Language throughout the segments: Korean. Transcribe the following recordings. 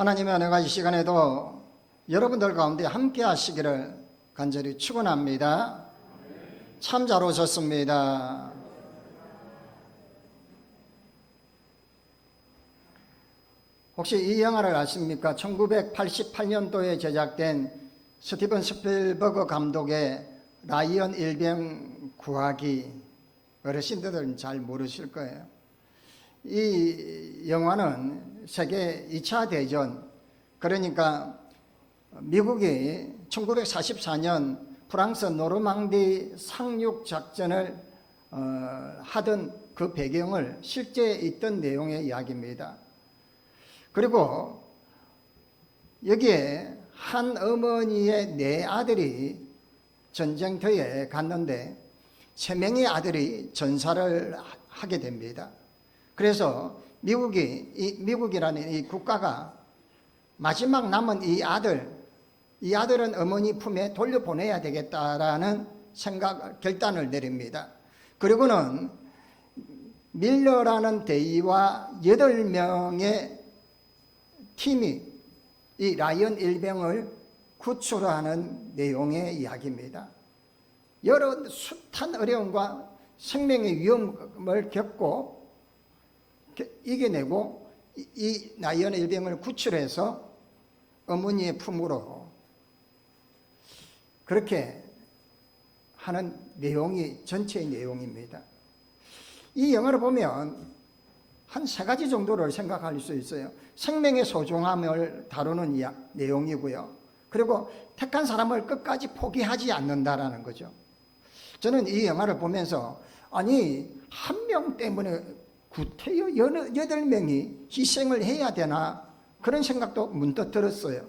하나님의 은혜가 이 시간에도 여러분들 가운데 함께 하시기를 간절히 축원합니다. 참 잘 오셨습니다. 혹시 이 영화를 아십니까? 1988년도에 제작된 스티븐 스필버그 감독의 라이언 일병 구하기, 어르신들은 잘 모르실 거예요. 이 영화는 세계 2차 대전, 그러니까 미국이 1944년 프랑스 노르망디 상륙 작전을 하던 그 배경을 실제 있던 내용의 이야기입니다. 그리고 여기에 한 어머니의 네 아들이 전쟁터에 갔는데 3명의 아들이 전사를 하게 됩니다. 그래서 미국이라는 이 국가가 마지막 남은 이 아들은 어머니 품에 돌려보내야 되겠다라는 결단을 내립니다. 그리고는 밀러라는 대위와 8명의 팀이 이 라이언 일병을 구출하는 내용의 이야기입니다. 여러 숱한 어려움과 생명의 위험을 겪고 이겨내고 이 라이언 일병을 구출해서 어머니의 품으로 그렇게 하는 내용이 전체의 내용입니다. 이 영화를 보면 한 3가지 정도를 생각할 수 있어요. 생명의 소중함을 다루는 내용이고요. 그리고 택한 사람을 끝까지 포기하지 않는다라는 거죠. 저는 이 영화를 보면서 아니 한 명 때문에 구태여 8명이 희생을 해야 되나 그런 생각도 문득 들었어요.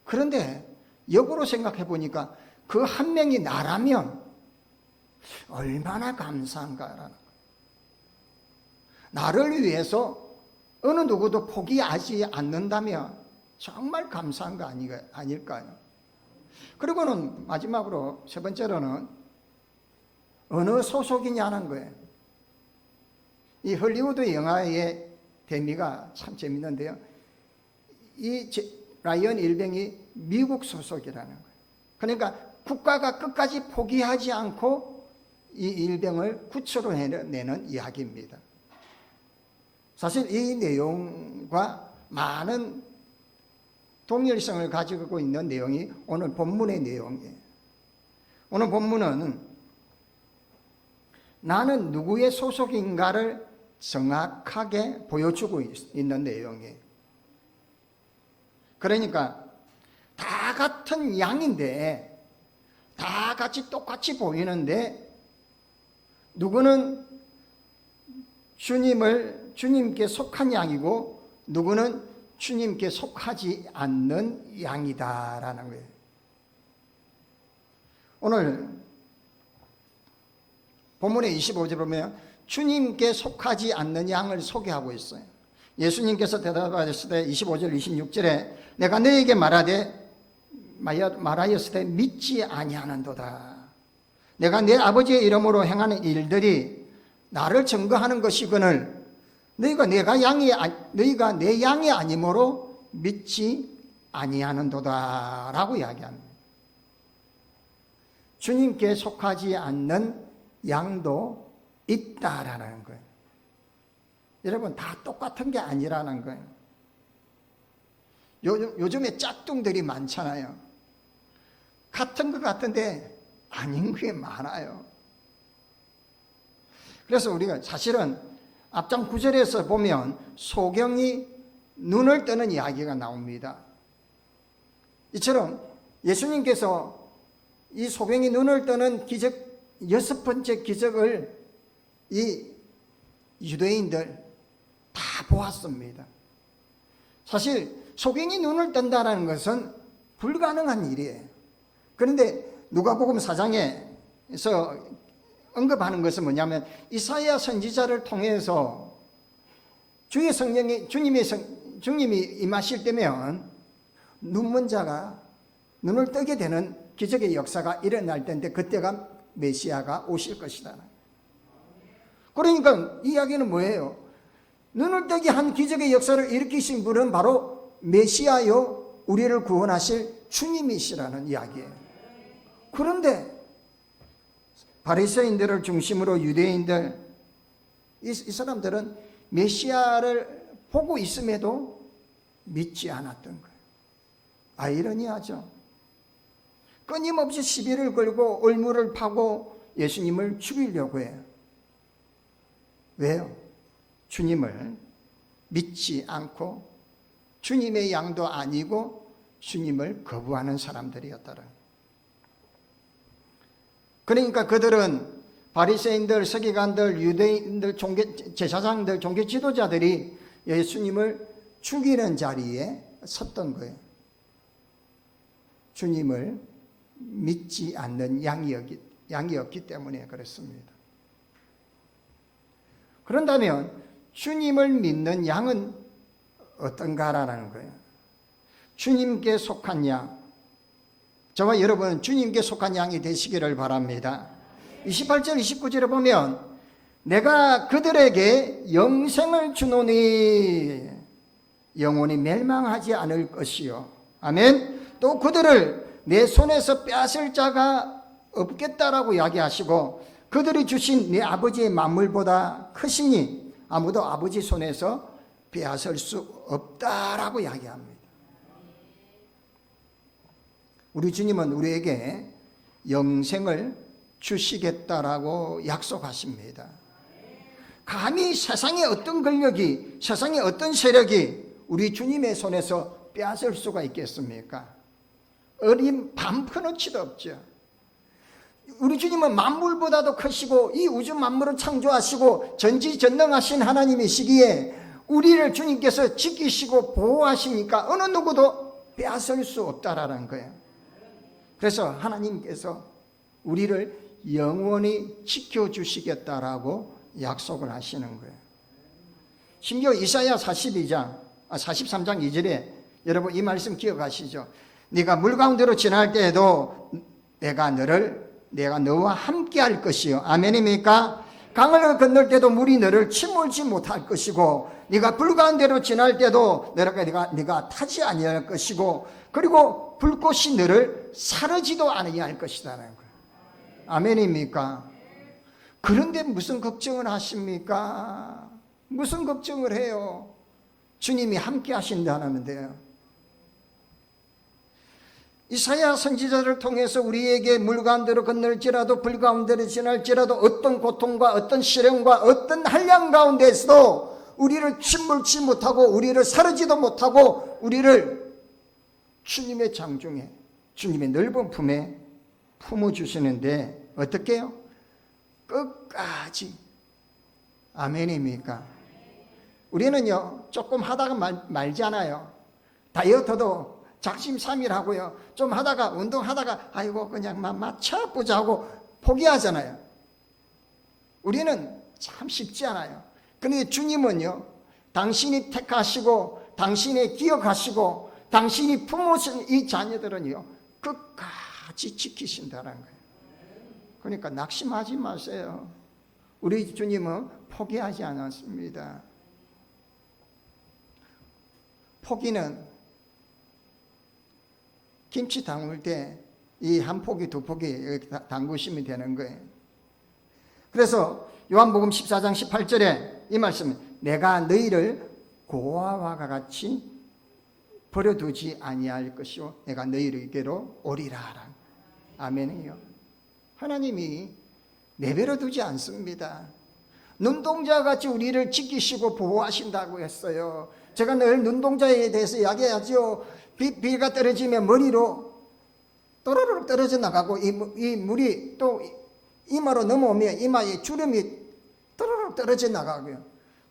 그런데 역으로 생각해 보니까 그 한 명이 나라면 얼마나 감사한가라는 거예요. 나를 위해서 어느 누구도 포기하지 않는다면 정말 감사한 거 아닐까요? 그리고는 마지막으로 3번째로는 어느 소속이냐는 거예요. 이 헐리우드 영화의 대미가 참 재밌는데요. 이 라이언 일병이 미국 소속이라는 거예요. 그러니까 국가가 끝까지 포기하지 않고 이 일병을 구출해내는 이야기입니다. 사실 이 내용과 많은 동일성을 가지고 있는 내용이 오늘 본문의 내용이에요. 오늘 본문은 나는 누구의 소속인가를 정확하게 보여주고 있는 내용이에요. 그러니까 다 같은 양인데 다 같이 똑같이 보이는데 누구는 주님께 속한 양이고 누구는 주님께 속하지 않는 양이다라는 거예요. 오늘 본문의 25절 보면 주님께 속하지 않는 양을 소개하고 있어요. 예수님께서 대답하셨을 때 25절 26절에 내가 너에게 말하였을 때 믿지 아니하는도다. 내가 내 아버지의 이름으로 행하는 일들이 나를 증거하는 것이거늘 너희가 내 양이 아니므로 믿지 아니하는도다 라고 이야기합니다. 주님께 속하지 않는 양도 있다라는 거예요. 여러분 다 똑같은 게 아니라는 거예요. 요즘에 짝퉁들이 많잖아요. 같은 것 같은데 아닌 게 많아요. 그래서 우리가 사실은 앞장 9절에서 보면 소경이 눈을 뜨는 이야기가 나옵니다. 이처럼 예수님께서 이 소경이 눈을 뜨는 기적 6번째 기적을 이 유대인들 다 보았습니다. 사실 소경이 눈을 뜬다는 것은 불가능한 일이에요. 그런데 누가복음 4장에서 언급하는 것은 뭐냐면 이사야 선지자를 통해서 주의 성령이 주님이 임하실 때면 눈먼 자가 눈을 뜨게 되는 기적의 역사가 일어날 텐데 그때가 메시아가 오실 것이다. 그러니까 이 이야기는 뭐예요? 눈을 뜨게 한 기적의 역사를 일으키신 분은 바로 메시아요 우리를 구원하실 주님이시라는 이야기예요. 그런데 바리새인들을 중심으로 유대인들 이 사람들은 메시아를 보고 있음에도 믿지 않았던 거예요. 아이러니하죠. 끊임없이 시비를 걸고 올무를 파고 예수님을 죽이려고 해요. 왜요? 주님을 믿지 않고 주님의 양도 아니고 주님을 거부하는 사람들이었더라. 그러니까 그들은 바리새인들, 서기관들, 유대인들, 제사장들, 종교 지도자들이 예수님을 죽이는 자리에 섰던 거예요. 주님을 믿지 않는 양이었기 때문에 그렇습니다. 그런다면 주님을 믿는 양은 어떤가라는 거예요. 주님께 속한 양, 저와 여러분은 주님께 속한 양이 되시기를 바랍니다. 28절 29절에 보면 내가 그들에게 영생을 주노니 영원히 멸망하지 않을 것이요. 아멘. 또 그들을 내 손에서 빼앗을 자가 없겠다라고 이야기하시고 그들이 주신 내 아버지의 만물보다 크시니 아무도 아버지 손에서 빼앗을 수 없다라고 이야기합니다. 우리 주님은 우리에게 영생을 주시겠다라고 약속하십니다. 감히 세상의 어떤 권력이, 세상의 어떤 세력이 우리 주님의 손에서 빼앗을 수가 있겠습니까? 어린 반푼어치도 없죠. 우리 주님은 만물보다도 크시고 이 우주 만물을 창조하시고 전지전능하신 하나님이시기에 우리를 주님께서 지키시고 보호하시니까 어느 누구도 빼앗을 수 없다라는 거예요. 그래서 하나님께서 우리를 영원히 지켜주시겠다라고 약속을 하시는 거예요. 심지어 이사야 43장 2절에 여러분 이 말씀 기억하시죠? 네가 물 가운데로 지날 때에도 내가 너와 함께 할 것이요. 아멘입니까? 강을 건널 때도 물이 너를 침몰지 못할 것이고 네가 불 가운데로 지날 때도 네가 타지 아니할 것이고 그리고 불꽃이 너를 사르지도 아니할 것이라는 거예요. 아멘입니까? 그런데 무슨 걱정을 하십니까? 무슨 걱정을 해요? 주님이 함께 하신다는데요. 이사야 선지자를 통해서 우리에게 물 가운데로 건널지라도 불 가운데로 지날지라도 어떤 고통과 어떤 시련과 어떤 한량 가운데서도 우리를 침몰치 못하고 우리를 사르지도 못하고 우리를 주님의 장중에 주님의 넓은 품에 품어주시는데 어떻게 해요? 끝까지. 아멘입니까? 우리는요 조금 하다가 말잖아요. 다이어트도 작심삼일하고요. 좀 하다가 운동하다가 아이고 그냥 맞춰보자 하고 포기하잖아요. 우리는 참 쉽지 않아요. 그런데 주님은요. 당신이 택하시고 당신이 기억하시고 당신이 품으신 이 자녀들은요. 끝까지 지키신다는 거예요. 그러니까 낙심하지 마세요. 우리 주님은 포기하지 않았습니다. 포기는 김치 담글 때 이 한 포기 두 포기 이렇게 담그시면 되는 거예요. 그래서 요한복음 14장 18절에 이 말씀, 내가 너희를 고아와 같이 버려두지 아니할 것이요 내가 너희에게로 오리라. 아멘이요. 하나님이 내버려두지 않습니다. 눈동자 같이 우리를 지키시고 보호하신다고 했어요. 제가 늘 눈동자에 대해서 이야기하죠. 비가 떨어지면 머리로 또르륵 떨어져 나가고 이 물이 또 이마로 넘어오면 이마에 주름이 또르륵 떨어져 나가고요.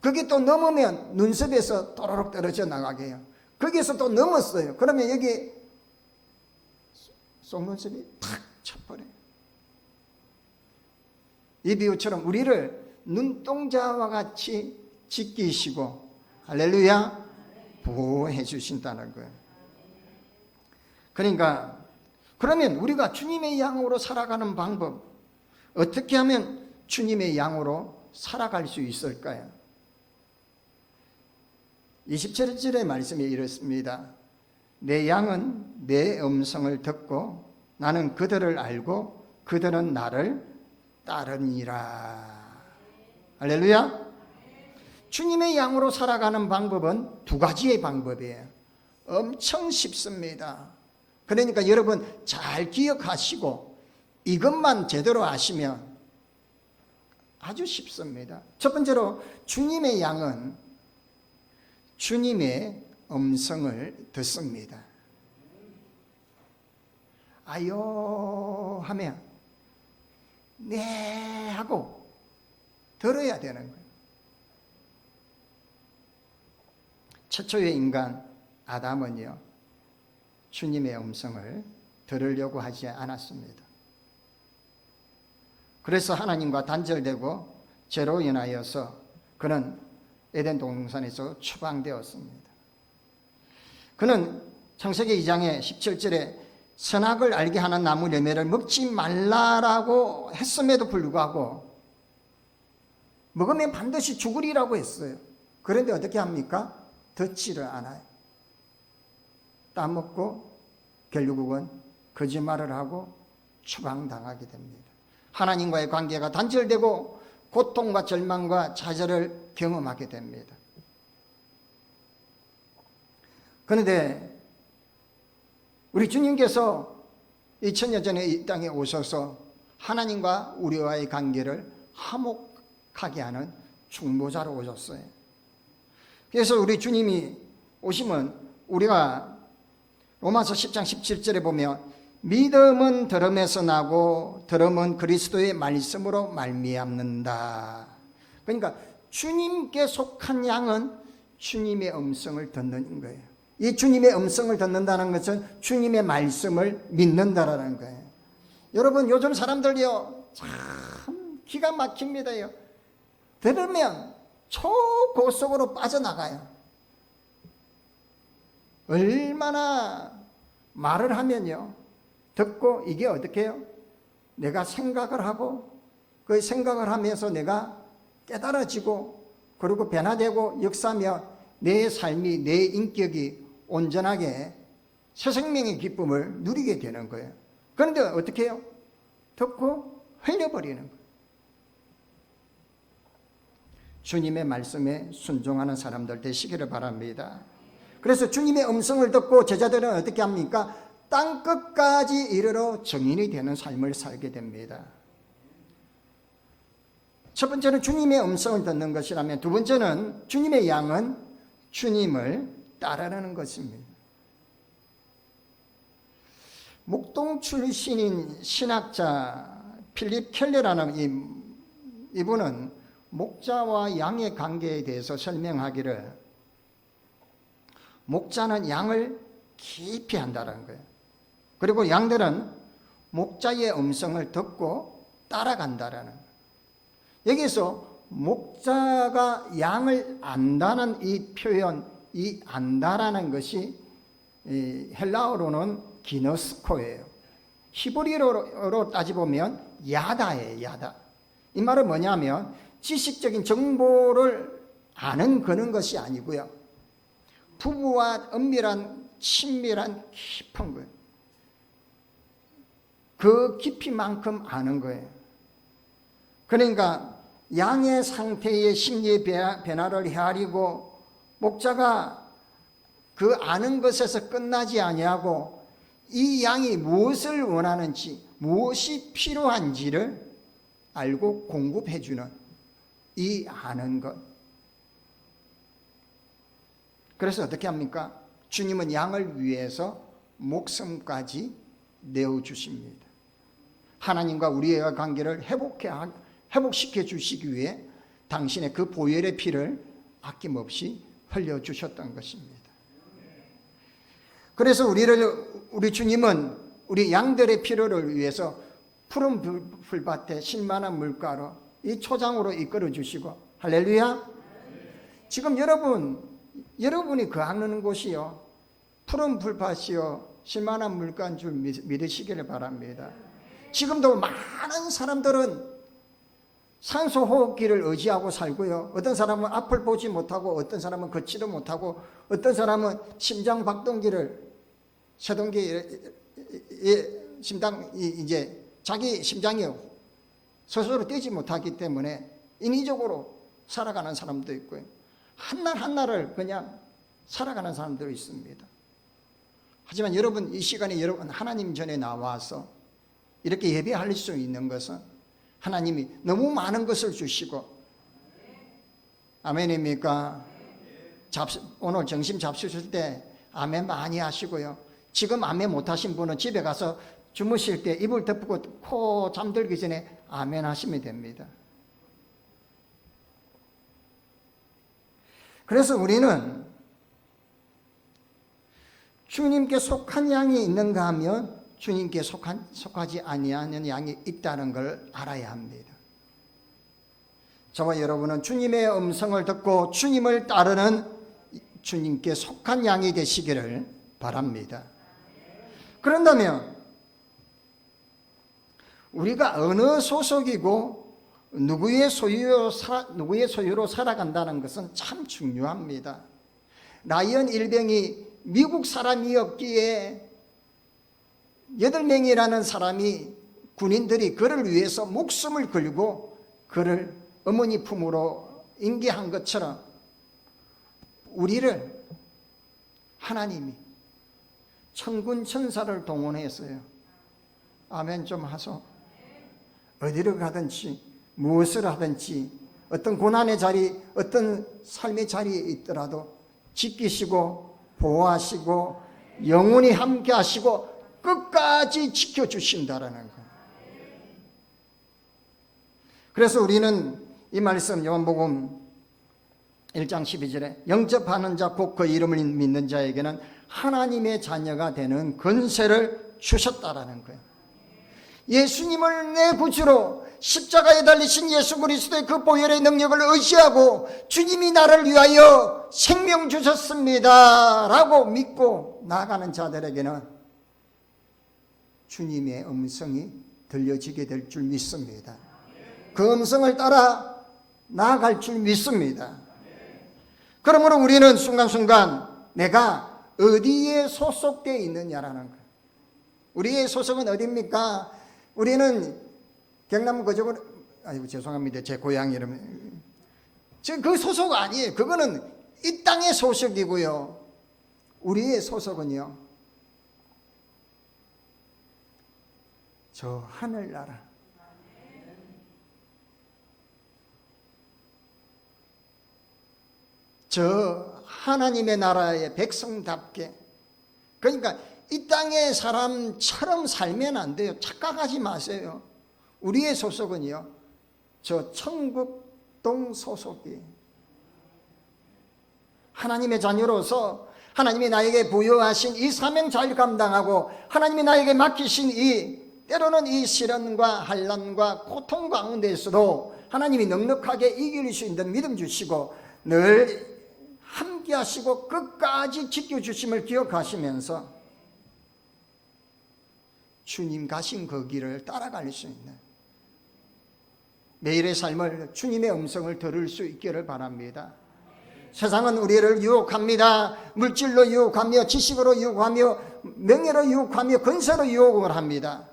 그게 또 넘으면 눈썹에서 또르륵 떨어져 나가게 해요. 거기에서 또 넘었어요. 그러면 여기 속눈썹이 탁 쳐버려요. 이 비유처럼 우리를 눈동자와 같이 지키시고 할렐루야 보호해 주신다는 거예요. 그러니까 그러면 우리가 주님의 양으로 살아가는 방법 어떻게 하면 주님의 양으로 살아갈 수 있을까요? 27절의 말씀이 이렇습니다. 내 양은 내 음성을 듣고 나는 그들을 알고 그들은 나를 따르니라. 할렐루야. 주님의 양으로 살아가는 방법은 두 가지의 방법이에요. 엄청 쉽습니다. 그러니까 여러분 잘 기억하시고 이것만 제대로 아시면 아주 쉽습니다. 첫 번째로 주님의 양은 주님의 음성을 듣습니다. 아요 하면 네 하고 들어야 되는 거예요. 최초의 인간 아담은요, 주님의 음성을 들으려고 하지 않았습니다. 그래서 하나님과 단절되고 죄로 인하여서 그는 에덴 동산에서 추방되었습니다. 그는 창세기 2장의 17절에 선악을 알게 하는 나무 열매를 먹지 말라라고 했음에도 불구하고 먹으면 반드시 죽으리라고 했어요. 그런데 어떻게 합니까? 듣지를 않아요. 따먹고 결국은 거짓말을 하고 추방당하게 됩니다. 하나님과의 관계가 단절되고 고통과 절망과 좌절을 경험하게 됩니다. 그런데 우리 주님께서 2000년 전에 이 땅에 오셔서 하나님과 우리와의 관계를 화목하게 하는 중보자로 오셨어요. 그래서 우리 주님이 오시면 우리가 로마서 10장 17절에 보면 믿음은 들음에서 나고 들음은 그리스도의 말씀으로 말미암는다. 그러니까 주님께 속한 양은 주님의 음성을 듣는 거예요. 이 주님의 음성을 듣는다는 것은 주님의 말씀을 믿는다라는 거예요. 여러분 요즘 사람들이요 참 기가 막힙니다요. 들으면 초고속으로 빠져나가요. 얼마나 말을 하면요 듣고 이게 어떻게 해요? 내가 생각을 하고 그 생각을 하면서 내가 깨달아지고 그리고 변화되고 역사하며 내 삶이 내 인격이 온전하게 새 생명의 기쁨을 누리게 되는 거예요. 그런데 어떻게 해요? 듣고 흘려버리는 거예요. 주님의 말씀에 순종하는 사람들 되시기를 바랍니다. 그래서 주님의 음성을 듣고 제자들은 어떻게 합니까? 땅 끝까지 이르러 증인이 되는 삶을 살게 됩니다. 첫 번째는 주님의 음성을 듣는 것이라면 두 번째는 주님의 양은 주님을 따르는 것입니다. 목동 출신인 신학자 필립 켈러라는 이분은 목자와 양의 관계에 대해서 설명하기를 목자는 양을 깊이 한다는 거예요. 그리고 양들은 목자의 음성을 듣고 따라간다라는 거예요. 여기서 목자가 양을 안다는 이 표현, 이 안다라는 것이 헬라어로는 기너스코예요. 히브리어로 따지보면 야다예요. 야다. 이 말은 뭐냐면 지식적인 정보를 아는 그런 것이 아니고요. 부부와 은밀한 친밀한 깊은 거예요. 그 깊이만큼 아는 거예요. 그러니까 양의 상태의 심리의 변화를 헤아리고 목자가 그 아는 것에서 끝나지 아니하고 이 양이 무엇을 원하는지 무엇이 필요한지를 알고 공급해 주는 이 아는 것. 그래서 어떻게 합니까? 주님은 양을 위해서 목숨까지 내어주십니다. 하나님과 우리의 관계를 회복시켜 주시기 위해 당신의 그 보혈의 피를 아낌없이 흘려주셨던 것입니다. 그래서 우리 주님은 우리 양들의 필요를 위해서 푸른 풀밭에 신만한 물가로 이 초장으로 이끌어 주시고, 할렐루야. 지금 여러분이 거하는 곳이요 푸른 풀밭이요 신만한 물가인 줄 믿으시기를 바랍니다. 지금도 많은 사람들은 산소 호흡기를 의지하고 살고요. 어떤 사람은 앞을 보지 못하고, 어떤 사람은 걷지도 못하고, 어떤 사람은 심장 박동기를, 이제 자기 심장이 스스로 뛰지 못하기 때문에 인위적으로 살아가는 사람도 있고요. 한날 한날을 그냥 살아가는 사람도 있습니다. 하지만 여러분, 이 시간에 여러분 하나님 전에 나와서 이렇게 예배할 수 있는 것은 하나님이 너무 많은 것을 주시고, 아멘입니까? 오늘 점심 잡수실 때 아멘 많이 하시고요. 지금 아멘 못하신 분은 집에 가서 주무실 때 이불 덮고 코 잠들기 전에 아멘 하시면 됩니다. 그래서 우리는 주님께 속한 양이 있는가 하면 주님께 속하지 아니하는 양이 있다는 걸 알아야 합니다. 저와 여러분은 주님의 음성을 듣고 주님을 따르는 주님께 속한 양이 되시기를 바랍니다. 그런다면 우리가 어느 소속이고 누구의 소유로 살아간다는 것은 참 중요합니다. 라이언 일병이 미국 사람이었기에 8명이라는 사람이, 군인들이 그를 위해서 목숨을 걸고 그를 어머니 품으로 인계한 것처럼 우리를 하나님이 천군 천사를 동원했어요. 아멘 좀 하소. 어디를 가든지 무엇을 하든지 어떤 고난의 자리, 어떤 삶의 자리에 있더라도 지키시고 보호하시고 영원히 함께 하시고 끝까지 지켜주신다라는 거예요. 그래서 우리는 이 말씀 요한복음 1장 12절에 영접하는 자 곧 그 이름을 믿는 자에게는 하나님의 자녀가 되는 권세를 주셨다라는 거예요. 예수님을 내 구주로 십자가에 달리신 예수 그리스도의 그 보혈의 능력을 의지하고 주님이 나를 위하여 생명 주셨습니다 라고 믿고 나아가는 자들에게는 주님의 음성이 들려지게 될 줄 믿습니다. 그 음성을 따라 나아갈 줄 믿습니다. 그러므로 우리는 순간순간 내가 어디에 소속되어 있느냐라는 거예요. 우리의 소속은 어디입니까? 우리는 경남 거적으로, 아이고 죄송합니다. 제 고향 이름. 그 소속 아니에요. 그거는 이 땅의 소속이고요. 우리의 소속은요, 저 하늘나라, 저 하나님의 나라의 백성답게, 그러니까 이 땅의 사람처럼 살면 안 돼요. 착각하지 마세요. 우리의 소속은요, 저 천국동 소속이에요. 하나님의 자녀로서 하나님이 나에게 부여하신 이 사명 잘 감당하고 하나님이 나에게 맡기신 이 때로는 이 시련과 환난과 고통 가운데에서도 하나님이 넉넉하게 이길 수 있는 믿음 주시고 늘 함께 하시고 끝까지 지켜주심을 기억하시면서 주님 가신 그 길을 따라갈 수 있는 매일의 삶을 주님의 음성을 들을 수 있기를 바랍니다. 세상은 우리를 유혹합니다. 물질로 유혹하며 지식으로 유혹하며 명예로 유혹하며 권세로 유혹을 합니다.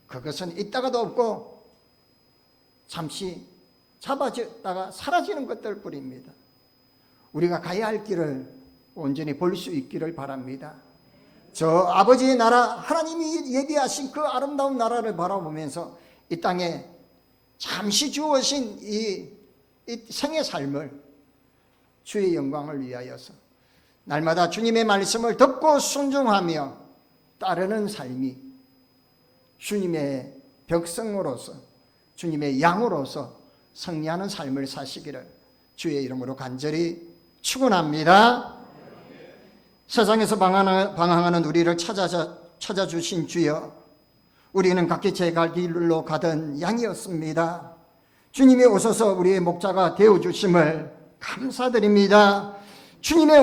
그것은 있다가도 없고 잠시 잡아졌다가 사라지는 것들 뿐입니다. 우리가 가야 할 길을 온전히 볼 수 있기를 바랍니다. 저 아버지의 나라, 하나님이 예비하신 그 아름다운 나라를 바라보면서 이 땅에 잠시 주어진 이 생의 삶을 주의 영광을 위하여서 날마다 주님의 말씀을 듣고 순종하며 따르는 삶이 주님의 백성으로서 주님의 양으로서 승리하는 삶을 사시기를 주의 이름으로 간절히 축원합니다. 세상에서 방황하는 우리를 찾아주신 주여, 우리는 각기 제 갈 길로 가던 양이었습니다. 주님이 오셔서 우리의 목자가 되어주심을 감사드립니다. 주님의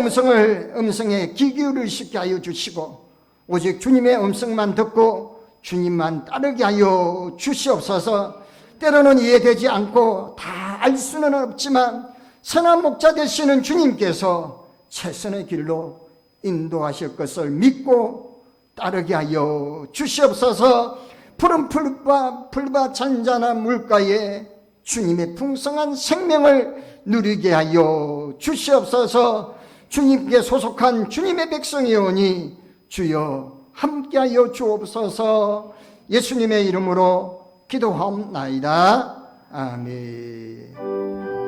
음성에 귀 기울이시게 하여 주시고 오직 주님의 음성만 듣고 주님만 따르게 하여 주시옵소서. 때로는 이해되지 않고 다 알 수는 없지만 선한 목자 되시는 주님께서 최선의 길로 인도하실 것을 믿고 따르게 하여 주시옵소서. 푸른 풀과 잔잔한 물가에 주님의 풍성한 생명을 누리게 하여 주시옵소서. 주님께 소속한 주님의 백성이오니 주여 함께하여 주옵소서. 예수님의 이름으로 기도하옵나이다. 아멘.